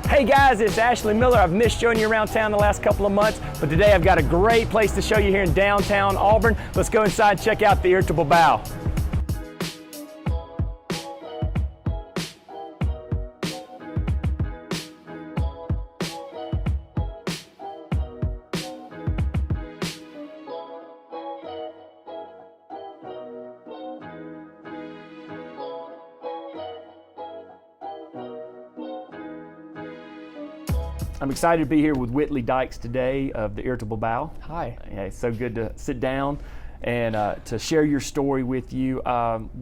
Hey guys, it's Ashley Miller. I've missed showing you around town the last couple of months, but today I've got a great place to show you here in downtown Auburn. Let's go inside and check out the Irritable Bao. I'm excited to be here with Whitley Dykes today of the Irritable Bao. Hi. Yeah, it's so good to sit down and to share your story with you.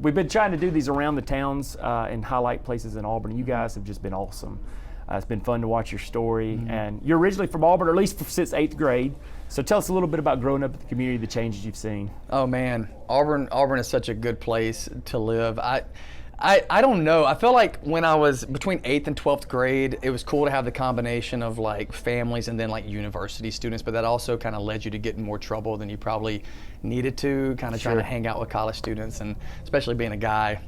We've been trying to do these around the towns and highlight places in Auburn. You guys have just been awesome. It's been fun to watch your story. And you're originally from Auburn, or at least since 8th grade. So tell us a little bit about growing up in the community, the changes you've seen. Oh man, Auburn is such a good place to live. I don't know. I feel like when I was between 8th and 12th grade, it was cool to have the combination of like families and then like university students, but that also kind of led you to get in more trouble than you probably needed to, kind of trying to hang out with college students, and especially being a guy.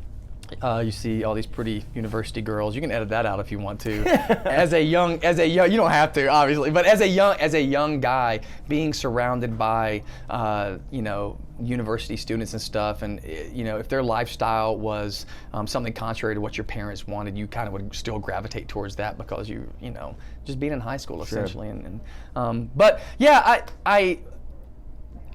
You see all these pretty university girls. You can edit that out if you want to. As a young, you don't have to, obviously, but as a young guy, being surrounded by, university students and stuff, and if their lifestyle was something contrary to what your parents wanted, you kind of would still gravitate towards that because just being in high school essentially. But yeah,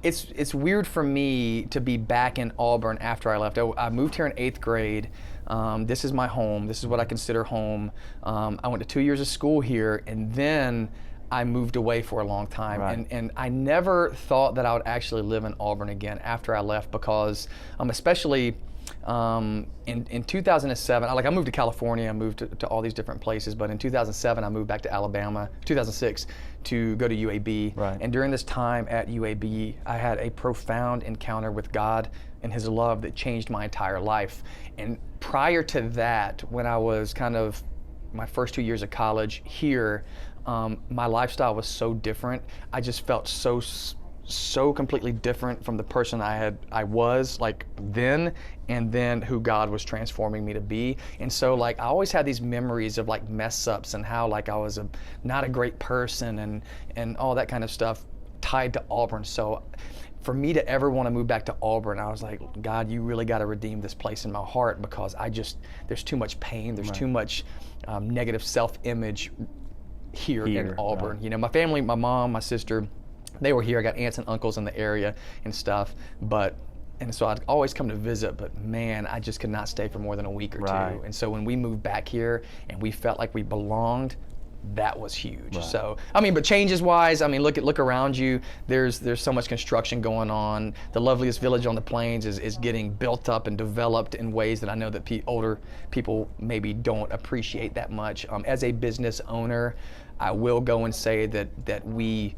It's weird for me to be back in Auburn after I left. I moved here in 8th grade. This is my home. This is what I consider home. I went to 2 years of school here, and then I moved away for a long time. Right. And I never thought that I would actually live in Auburn again after I left because, especially in 2007, I moved to California, I moved to all these different places, but in 2007 I moved back to Alabama, 2006 to go to UAB. Right. And during this time at UAB, I had a profound encounter with God and His love that changed my entire life. And prior to that, when I was kind of my first 2 years of college here, my lifestyle was so different. I just felt so completely different from the person I was like then, and then who God was transforming me to be. And so I always had these memories of like mess ups and how I was not a great person and all that kind of stuff tied to Auburn. So for me to ever want to move back to Auburn, I was like, God, you really got to redeem this place in my heart, because there's too much pain, there's too much negative self-image here in Auburn. Right. My family, my mom, my sister, they were here. I got aunts and uncles in the area and stuff, and so I'd always come to visit, but man, I just could not stay for more than a week or Right. two. And so when we moved back here and we felt like we belonged, that was huge. Right. So, but changes wise, look around you. There's so much construction going on. The loveliest village on the plains is getting built up and developed in ways that I know that older people maybe don't appreciate that much. As a business owner, I will go and say that we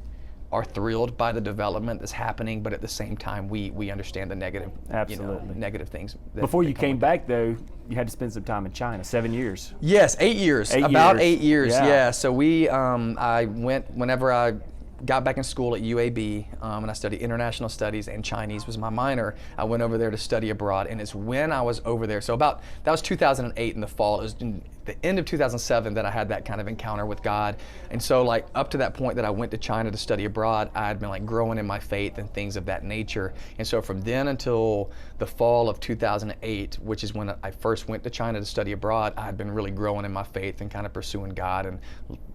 are thrilled by the development that's happening, but at the same time, we understand the negative, negative things. Before you came back, though, you had to spend some time in China, 7 years. Yes, 8 years. 8 years. Yeah. So I went whenever I got back in school at UAB, and I studied international studies, and Chinese was my minor. I went over there to study abroad, and it's when I was over there. So that was 2008 in the fall. It was in the end of 2007 that I had that kind of encounter with God. And so up to that point that I went to China to study abroad, I had been growing in my faith and things of that nature. And so from then until the fall of 2008, which is when I first went to China to study abroad, I had been really growing in my faith and kind of pursuing God and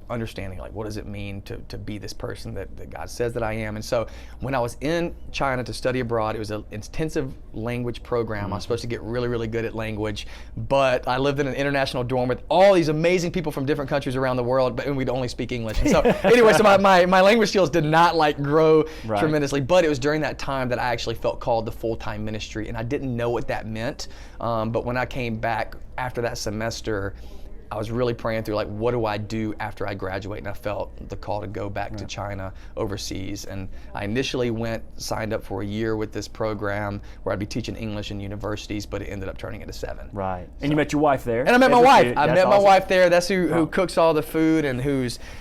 understanding what does it mean to be this person that God says that I am. And so when I was in China to study abroad, it was an intensive language program. I was supposed to get really, really good at language, but I lived in an international dorm with all these amazing people from different countries around the world, and we'd only speak English. And so anyway, so my language skills did not grow tremendously, but it was during that time that I actually felt called to full-time ministry, and I didn't know what that meant. But when I came back after that semester, I was really praying through what do I do after I graduate, and I felt the call to go back to China overseas. And I initially signed up for a year with this program where I'd be teaching English in universities, but it ended up turning into 7. Right. So. And you met your wife there. And I met my wife. I met my wife there. That's who cooks all the food, and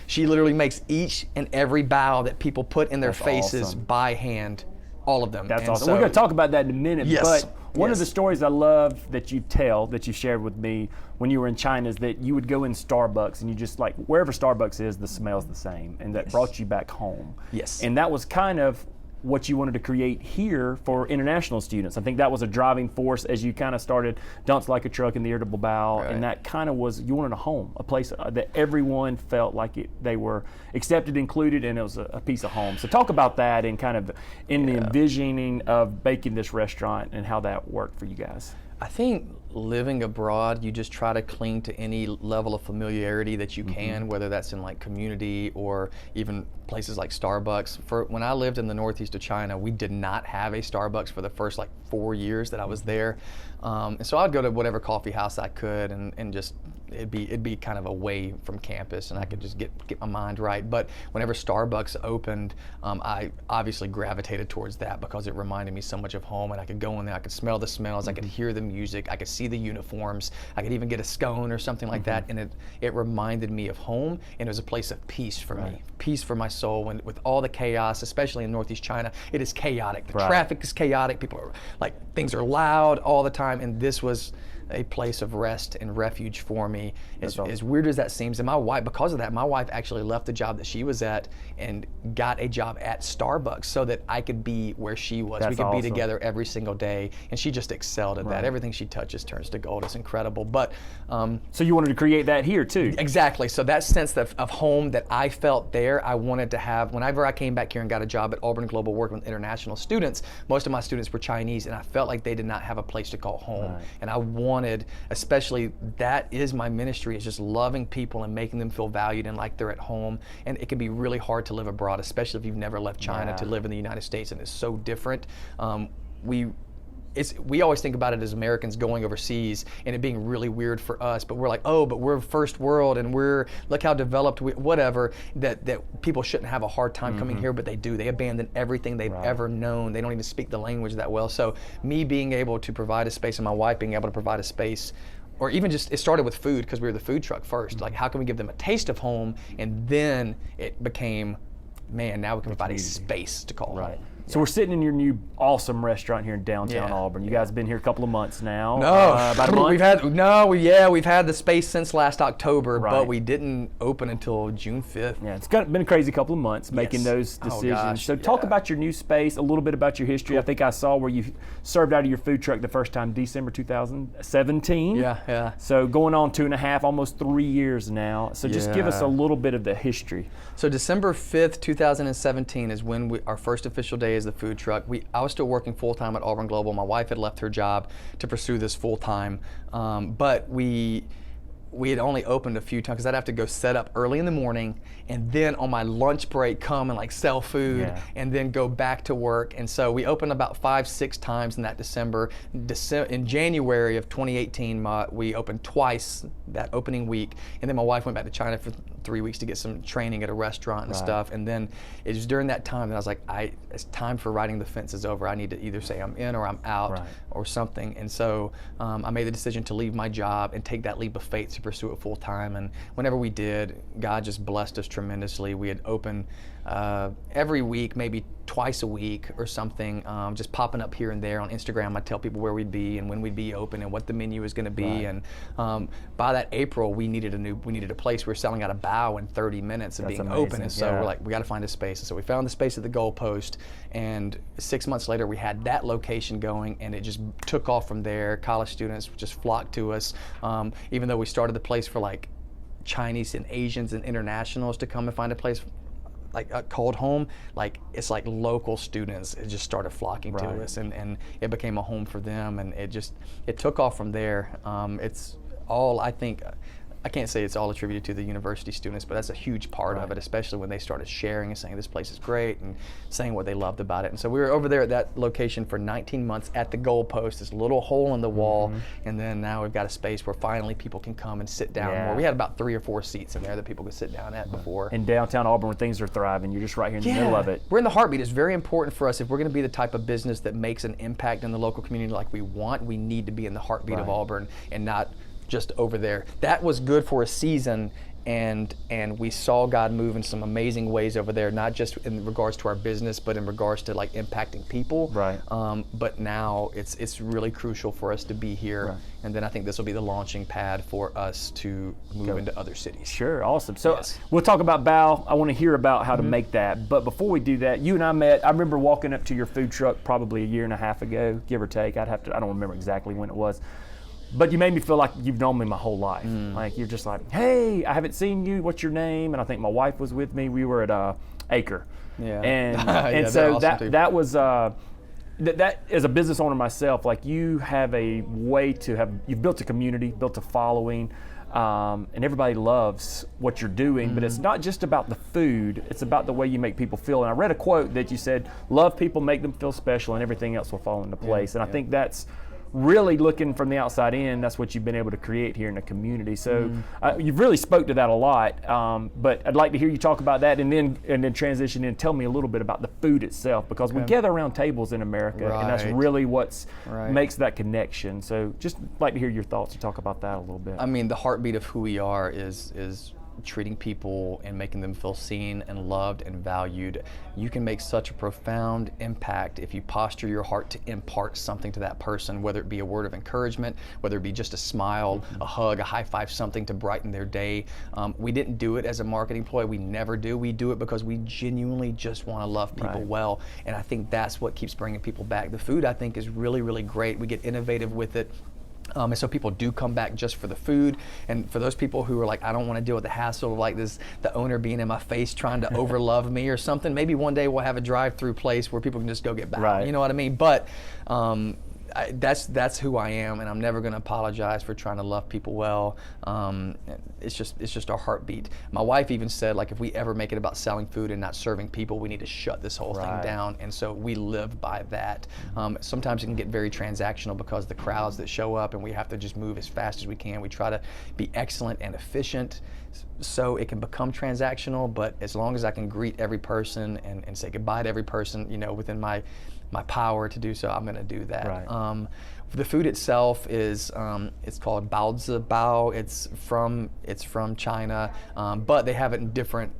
she literally makes each and every bao that people put in their faces by hand All of them. That's and awesome. So, we're going to talk about that in a minute. Yes. But one of the stories I love that you tell, that you shared with me when you were in China, is that you would go in Starbucks and you just like, wherever Starbucks is, the smell's the same. And that brought you back home. Yes. And that was kind of what you wanted to create here for international students. I think that was a driving force as you kind of started Dunks Like a Truck and the Irritable Bao, and that kind of was, you wanted a home, a place that everyone felt like they were accepted, included, and it was a piece of home. So talk about that and kind of in the envisioning of making this restaurant and how that worked for you guys. I think living abroad, you just try to cling to any level of familiarity that you can, whether that's in like community or even places like Starbucks. When I lived in the northeast of China, we did not have a Starbucks for the first like 4 years that I was there. And so I'd go to whatever coffee house I could and just, it'd be kind of away from campus and I could just get my mind right. But whenever Starbucks opened, I obviously gravitated towards that because it reminded me so much of home, and I could go in there, I could smell the smells, I could hear the music, I could see the uniforms, I could even get a scone or something like that, and it reminded me of home, and it was a place of peace for me, peace for my soul. With all the chaos, especially in northeast China, it is chaotic. The traffic is chaotic, people are like, things are loud all the time, and this was a place of rest and refuge for me. As weird as that seems, and my wife, because of that, my wife actually left the job that she was at and got a job at Starbucks so that I could be where she was. We could be together every single day, and she just excelled at that. Everything she touches turns to gold. It's incredible. But so you wanted to create that here too? Exactly. So that sense of home that I felt there, I wanted to have. Whenever I came back here and got a job at Auburn Global working with international students, most of my students were Chinese, and I felt like they did not have a place to call home. And I wanted, especially, that is my ministry, is just loving people and making them feel valued and like they're at home. And it can be really hard to live abroad, especially if you've never left China to live in the United States, and it's so different. We always think about it as Americans going overseas and it being really weird for us, but we're like, oh, but we're first world and look how developed whatever, that people shouldn't have a hard time coming here, but they do. They abandon everything they've ever known. They don't even speak the language that well. So me being able to provide a space, and my wife being able to provide a space, or even just, it started with food because we were the food truck first. Like, how can we give them a taste of home? And then it became, man, now we can provide a space to call home. So we're sitting in your new awesome restaurant here in downtown Auburn. You guys have been here a couple of months now. No, about a month? We've had the space since last October, but we didn't open until June 5th. Yeah, it's been a crazy couple of months making those decisions. So talk about your new space, a little bit about your history. I think I saw where you served out of your food truck the first time, December 2017. Yeah. So going on 2.5, almost 3 years now. So just give us a little bit of the history. So December 5th, 2017 is when our first official day as the food truck. I was still working full-time at Auburn Global. My wife had left her job to pursue this full-time, but we had only opened a few times because I'd have to go set up early in the morning and then on my lunch break come and like sell food and then go back to work. And so we opened about 5-6 times in that December. In January of 2018, we opened twice that opening week, and then my wife went back to China for 3 weeks to get some training at a restaurant and stuff. And then it was during that time that I was like, it's time for riding the fence is over. I need to either say I'm in or I'm out or something. And so I made the decision to leave my job and take that leap of faith to pursue it full time. And whenever we did, God just blessed us tremendously. We had opened every week, maybe twice a week or something, just popping up here and there on Instagram. I'd tell people where we'd be and when we'd be open and what the menu was going to be. And by that April, we needed a place. We were selling out a bao in 30 minutes of being open, and so we're like, we got to find a space. And so we found the space at the goalpost, and 6 months later, we had that location going, and it just took off from there. College students just flocked to us, even though we started the place for like Chinese and Asians and internationals to come and find a place like called home. Like, it's like local students, it just started flocking to us, and it became a home for them, and it took off from there. It's all, I think, I can't say it's all attributed to the university students, but that's a huge part of it, especially when they started sharing and saying this place is great and saying what they loved about it. And so we were over there at that location for 19 months at the goalpost, this little hole in the wall, and then now we've got a space where finally people can come and sit down more. We had about 3 or 4 seats in there that people could sit down at before. In downtown Auburn, where things are thriving, you're just right here in the middle of it. We're in the heartbeat. It's very important for us. If we're going to be the type of business that makes an impact in the local community like we want, we need to be in the heartbeat of Auburn and not just over there. That was good for a season, and we saw God move in some amazing ways over there, not just in regards to our business, but in regards to like impacting people. Right. But now it's really crucial for us to be here, Right. and then I think this will be the launching pad for us to move into other cities. Sure, awesome. So Yes. we'll talk about Bao. I want to hear about how to make that. But before we do that, you and I met. I remember walking up to your food truck probably a year and a half ago, give or take. I don't remember exactly when it was. But you made me feel like you've known me my whole life. Like you're just like, hey, I haven't seen you. What's your name? And I think my wife was with me. We were at Acre. Yeah. And Yeah, and they're so awesome too. that was that as a business owner myself, like you have a way to have, you've built a community, built a following, and everybody loves what you're doing, but it's not just about the food, it's about the way you make people feel. And I read a quote that you said, love people, make them feel special, and everything else will fall into place. And I think that's really, looking from the outside in, that's what you've been able to create here in the community. So you've really spoke to that a lot, but I'd like to hear you talk about that and then transition in. Tell me a little bit about the food itself, because we gather around tables in America, and that's really what's makes that connection. So just like to hear your thoughts and talk about that a little bit. I mean, the heartbeat of who we are is treating people and making them feel seen and loved and valued. You can make such a profound impact if you posture your heart to impart something to that person, whether it be a word of encouragement, whether it be just a smile, a hug, a high five, something to brighten their day. We didn't do it as a marketing ploy. We never do. We do it because we genuinely just want to love people well. And I think that's what keeps bringing people back. The food, I think, is really, really great. We get innovative with it. And so people do come back just for the food. And for those people who are like, I don't want to deal with the hassle of like the owner being in my face trying to overlove me or something, maybe one day we'll have a drive-through place where people can just go get back. You know what I mean? But that's who I am, and I'm never going to apologize for trying to love people well. It's just our heartbeat. My wife even said, like, if we ever make it about selling food and not serving people, we need to shut this whole thing down. And so we live by that. Sometimes it can get very transactional because the crowds that show up, and we have to just move as fast as we can. We try to be excellent and efficient, so it can become transactional. But as long as I can greet every person and say goodbye to every person, within my power to do so, I'm going to do that. The food itself is it's called Bao. It's from China, but they have it in different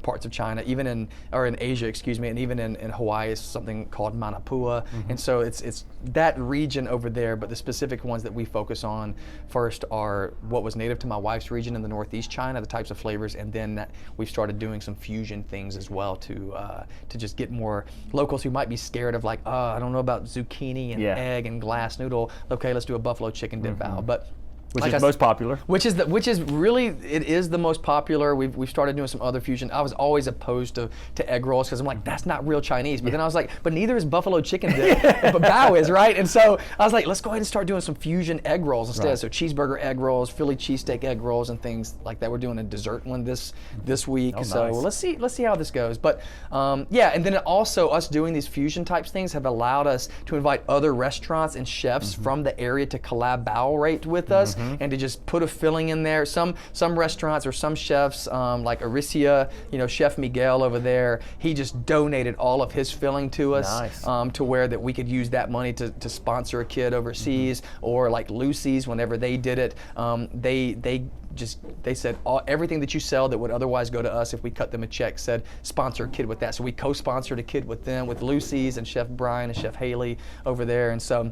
parts of China, even in Asia, excuse me, and even in Hawaii is something called Manapua. And so it's that region over there, but the specific ones that we focus on first are what was native to my wife's region in the Northeast China, the types of flavors, and then we've started doing some fusion things as well to just get more locals who might be scared of like, I don't know about zucchini and egg and glass noodle. Okay, let's do a buffalo chicken dip bao. But which is most popular. Which is really, it is the most popular. We've started doing some other fusion. I was always opposed to egg rolls because I'm like, that's not real Chinese. But then I was like, but neither is buffalo chicken dip, but bao is, right? And so I was like, let's go ahead and start doing some fusion egg rolls instead. So cheeseburger egg rolls, Philly cheesesteak egg rolls, and things like that. We're doing a dessert one this week. So let's see how this goes. But and then also us doing these fusion types things have allowed us to invite other restaurants and chefs from the area to collab bao rate with us. And to just put a filling in there. Some restaurants or some chefs, like Aricia, Chef Miguel over there, he just donated all of his filling to us to where that we could use that money to sponsor a kid overseas, or like Lucy's, whenever they did it, they said everything that you sell that would otherwise go to us if we cut them a check said sponsor a kid with that. So we co-sponsored a kid with them, with Lucy's and Chef Brian and Chef Haley over there. And so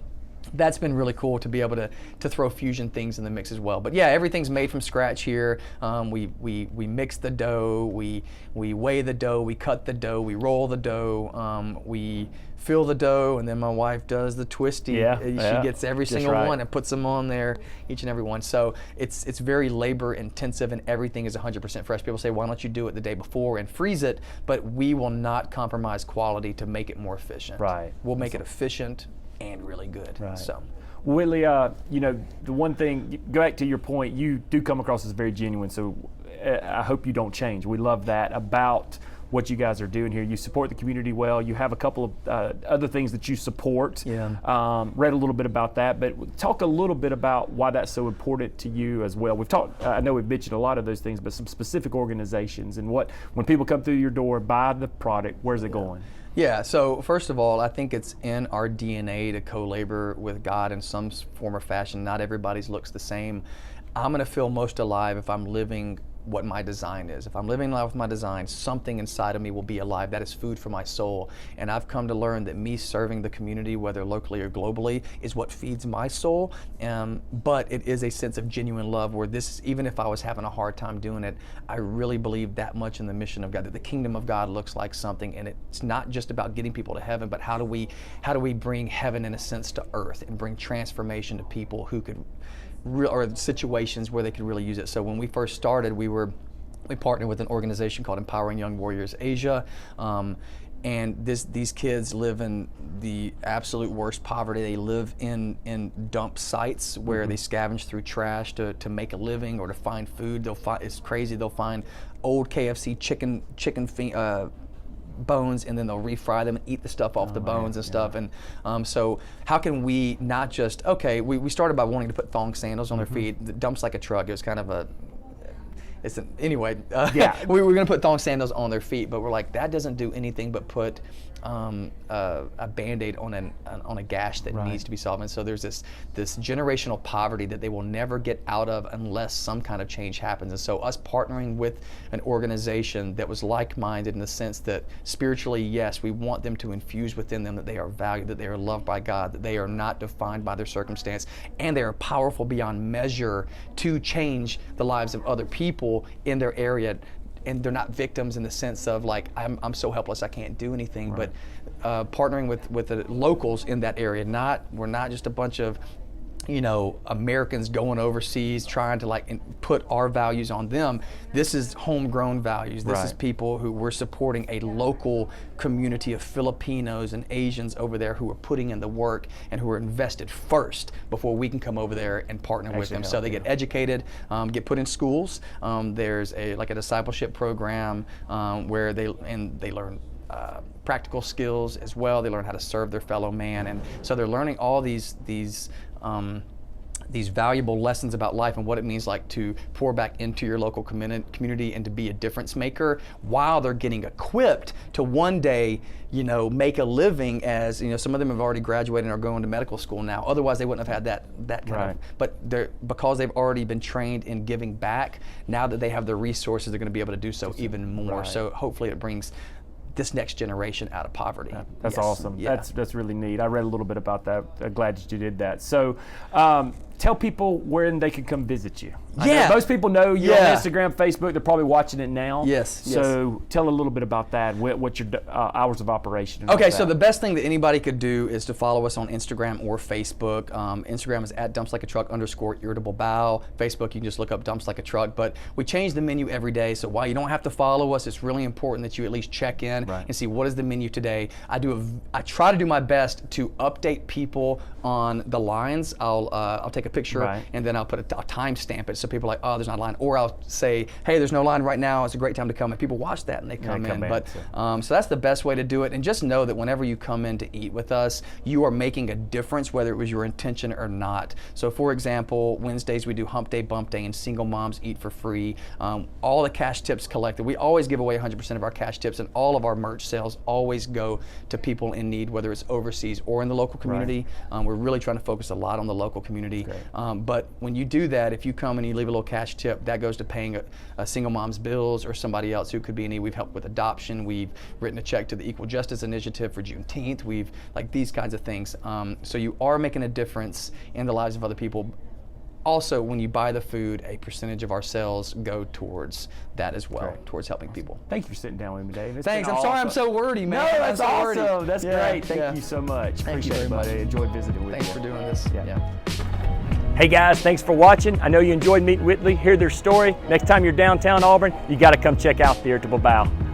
that's been really cool to be able to throw fusion things in the mix as well. But yeah, everything's made from scratch here. We mix the dough, we weigh the dough, we cut the dough, we roll the dough, we fill the dough, and then my wife does the twisty. She gets every single one and puts them on there, each and every one. So it's very labor intensive, and everything is 100% fresh. People say, why don't you do it the day before and freeze it? But we will not compromise quality to make it more efficient. We'll make it efficient and really good. So, Whitley, the one thing, go back to your point, you do come across as very genuine. So I hope you don't change. We love that about what you guys are doing here. You support the community well. You have a couple of other things that you support. Read a little bit about that, but talk a little bit about why that's so important to you as well. We've talked, I know we've mentioned a lot of those things, but some specific organizations and when people come through your door, buy the product, where's it going? Yeah, so first of all, I think it's in our DNA to co-labor with God in some form or fashion. Not everybody's looks the same. I'm going to feel most alive if I'm living what my design is. If I'm living life with my design, something inside of me will be alive. That is food for my soul. And I've come to learn that me serving the community, whether locally or globally, is what feeds my soul. But it is a sense of genuine love where this, even if I was having a hard time doing it, I really believe that much in the mission of God, that the kingdom of God looks like something, and it's not just about getting people to heaven, but how do we bring heaven in a sense to earth and bring transformation to people who could or situations where they could really use it. So when we first started, we partnered with an organization called Empowering Young Warriors Asia, and these kids live in the absolute worst poverty. They live in dump sites where they scavenge through trash to make a living or to find food. It's crazy. They'll find old KFC chicken bones, and then they'll refry them and eat the stuff off the bones and stuff. And so how can we not just, we started by wanting to put thong sandals on their feet. The Dumps Like a Truck, it was kind of we were going to put thong sandals on their feet, but we're like, that doesn't do anything but put a Band-Aid on a gash that needs to be solved. And so there's this generational poverty that they will never get out of unless some kind of change happens. And so us partnering with an organization that was like-minded in the sense that spiritually, yes, we want them to infuse within them that they are valued, that they are loved by God, that they are not defined by their circumstance, and they are powerful beyond measure to change the lives of other people in their area. And they're not victims in the sense of like, I'm so helpless I can't do anything, but partnering with the locals in that area. We're not just a bunch of Americans going overseas trying to put our values on them. This is homegrown values. This is people who we're supporting, a local community of Filipinos and Asians over there who are putting in the work and who are invested first before we can come over there and partner with them. So they get educated, get put in schools. There's a discipleship program where they learn practical skills as well. They learn how to serve their fellow man, and so they're learning all these valuable lessons about life and what it means to pour back into your local community and to be a difference maker, while they're getting equipped to one day, make a living as, some of them have already graduated and are going to medical school now. Otherwise, they wouldn't have had that kind of, but because they've already been trained in giving back, now that they have the resources, they're going to be able to do so even more. So hopefully it brings this next generation out of poverty. That's awesome. Yeah. That's really neat. I read a little bit about that. I'm glad that you did that. So tell people where they can come visit you. I know most people know you on Instagram, Facebook. They're probably watching it now. Yes. So tell a little bit about that. What your hours of operation? Okay. So the best thing that anybody could do is to follow us on Instagram or Facebook. Instagram is @dumpslikeatruck_Irritable Bao. Facebook, you can just look up Dumps Like a Truck. But we change the menu every day. So while you don't have to follow us, it's really important that you at least check in and see what is the menu today. I try to do my best to update people on the lines. I'll take a picture and then I'll time stamp it so people are like, oh, there's not a line. Or I'll say, hey, there's no line right now. It's a great time to come. And people watch that and they come in. But so that's the best way to do it. And just know that whenever you come in to eat with us, you are making a difference, whether it was your intention or not. So for example, Wednesdays we do Hump Day, Bump Day, and Single Moms Eat for Free. All the cash tips collected. We always give away 100% of our cash tips, and all of our merch sales always go to people in need, whether it's overseas or in the local community. We're really trying to focus a lot on the local community. But when you do that, if you come and you leave a little cash tip, that goes to paying a single mom's bills or somebody else who could be in need. We've helped with adoption. We've written a check to the Equal Justice Initiative for Juneteenth. We've these kinds of things. So you are making a difference in the lives of other people. Also, when you buy the food, a percentage of our sales go towards that as well, towards helping people. Thank you for sitting down with me, Dave. Thanks. I'm sorry I'm so wordy, man. No, that's awesome. That's great. Thank you so much. Appreciate it, buddy. Enjoyed visiting with you. Thanks for doing this. Hey guys, thanks for watching. I know you enjoyed meeting Whitley. Hear their story. Next time you're downtown Auburn, you got to come check out the Irritable Bao.